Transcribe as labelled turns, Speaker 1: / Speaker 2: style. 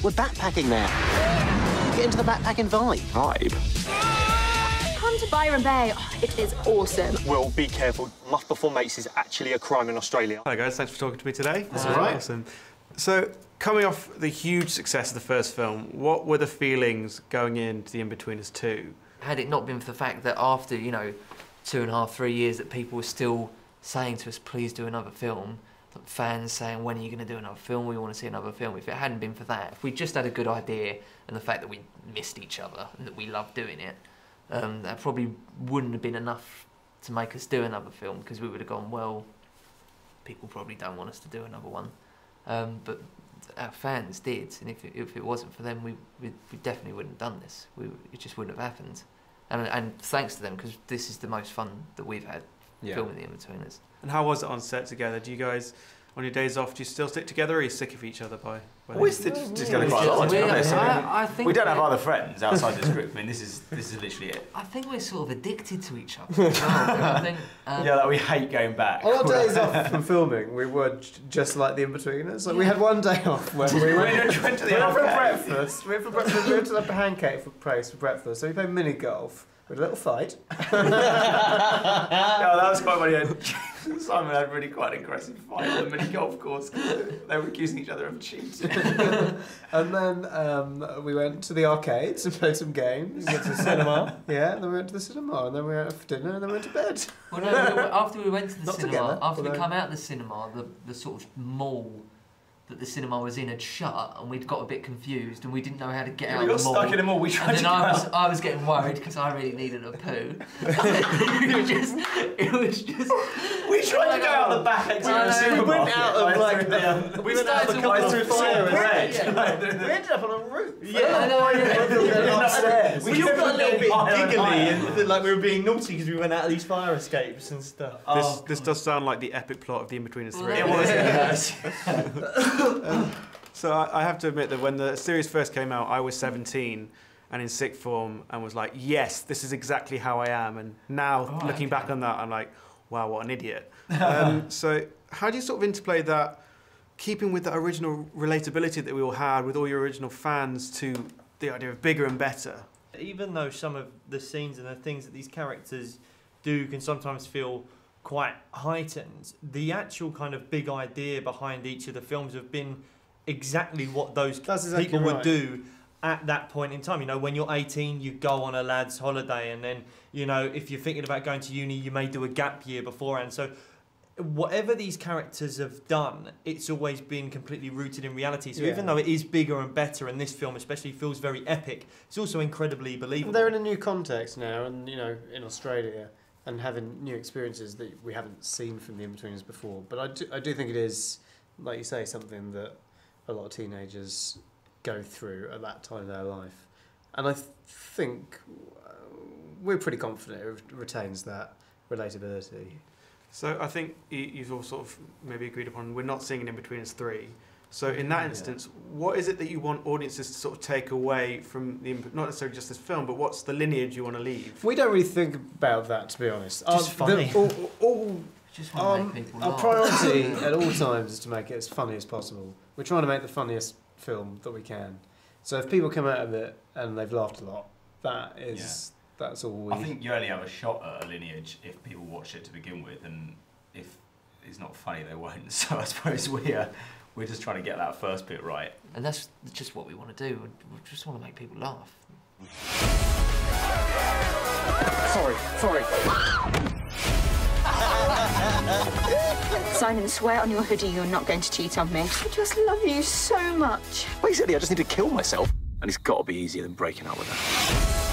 Speaker 1: We're backpacking now. Get into the backpacking vibe.
Speaker 2: Come to Byron Bay. Oh, it is awesome.
Speaker 3: Well, be careful. Muff before mates is actually a crime in Australia.
Speaker 4: Hi guys, thanks for talking to me today.
Speaker 5: That's all right.
Speaker 4: Awesome. So, coming off the huge success of the first film, what were the feelings going into the Inbetweeners 2?
Speaker 6: Had it not been for the fact that after, you know, 2.5, 3 years that people were still saying to us, please do another film, fans saying, when are you going to do another film, we want to see another film. If it hadn't been for that, if we just had a good idea and the fact that we missed each other and that we loved doing it, that probably wouldn't have been enough to make us do another film, because we would have gone, well, people probably don't want us to do another one. But our fans did, and if it wasn't for them, we definitely wouldn't have done this. It just wouldn't have happened. And thanks to them, because this is the most fun that we've had filming the Inbetweeners.
Speaker 4: And how was it on set together? Do you guys, on your days off, do you still stick together, or are you sick of each other by
Speaker 5: We stick together quite a lot, to be honest.
Speaker 6: I think
Speaker 5: we don't have other friends outside this group. I mean, this is literally it.
Speaker 6: I think we're sort of addicted to each other. I think,
Speaker 5: yeah, like we hate going back.
Speaker 7: On our days off from filming, we were just like the Inbetweeners. Like, we had one day off when we went to the breakfast. We went for breakfast. We went to the pancake place for breakfast. So we played mini golf. We had a little fight.
Speaker 5: Yeah, that was quite funny. Simon had really quite an aggressive fight on the mini golf course because they were accusing each other of cheating.
Speaker 7: And then we went to the arcades and played some games.
Speaker 5: We went to the cinema.
Speaker 7: Yeah, and then we went to the cinema, and then we went out for dinner, and then we went to bed.
Speaker 6: Well, no, after we went to the cinema,
Speaker 7: together,
Speaker 6: after we come out of the cinema, the sort of mall that the cinema was in had shut, and we'd got a bit confused, and we didn't know how to get out of the mall.
Speaker 5: We got stuck in a mall. We tried
Speaker 6: and then I was getting worried because I really needed a poo. it was just.
Speaker 5: We tried to go out the back exit of the cinema.
Speaker 7: We went out of like
Speaker 6: we started to walk
Speaker 5: through the bread.
Speaker 7: We ended up on a roof.
Speaker 6: Yeah,
Speaker 5: upstairs.
Speaker 3: We all got a little bit giggly and like we were being naughty because we went out of these fire escapes and stuff.
Speaker 4: This does sound like the epic plot of the Inbetweeners 3.
Speaker 5: It was. Yes.
Speaker 4: So I have to admit that when the series first came out, I was 17 and in sixth form and was like, yes, this is exactly how I am. And now, looking back on that, I'm like, wow, what an idiot. So how do you sort of interplay that, keeping with that original relatability that we all had with all your original fans, to the idea of bigger and better?
Speaker 3: Even though some of the scenes and the things that these characters do can sometimes feel quite heightened, the actual kind of big idea behind each of the films have been exactly what those people would do at that point in time. You know, when you're 18, you go on a lad's holiday, and then, you know, if you're thinking about going to uni, you may do a gap year beforehand. So whatever these characters have done, it's always been completely rooted in reality. So even though it is bigger and better, and this film especially feels very epic, it's also incredibly believable.
Speaker 7: They're in a new context now, and, you know, in Australia, and having new experiences that we haven't seen from the Inbetweeners before. But I do think it is, like you say, something that a lot of teenagers go through at that time of their life. And I think we're pretty confident it retains that relatability.
Speaker 4: So I think you've all sort of maybe agreed upon we're not seeing an Inbetweeners 3. So in that instance, what is it that you want audiences to sort of take away from the, not necessarily just this film, but what's the lineage you want to leave?
Speaker 7: We don't really think about that, to be honest.
Speaker 3: Just funny.
Speaker 7: Our priority at all times is to make it as funny as possible. We're trying to make the funniest film that we can. So if people come out of it and they've laughed a lot, that's all we...
Speaker 5: I think you only have a shot at a lineage if people watch it to begin with, and if it's not funny, they won't. So I suppose we're just trying to get that first bit right.
Speaker 6: And that's just what we want to do. We just want to make people laugh.
Speaker 1: Sorry.
Speaker 2: Simon, swear on your hoodie you're not going to cheat on me. I just love you so much.
Speaker 1: Basically, I just need to kill myself. And it's got to be easier than breaking up with her.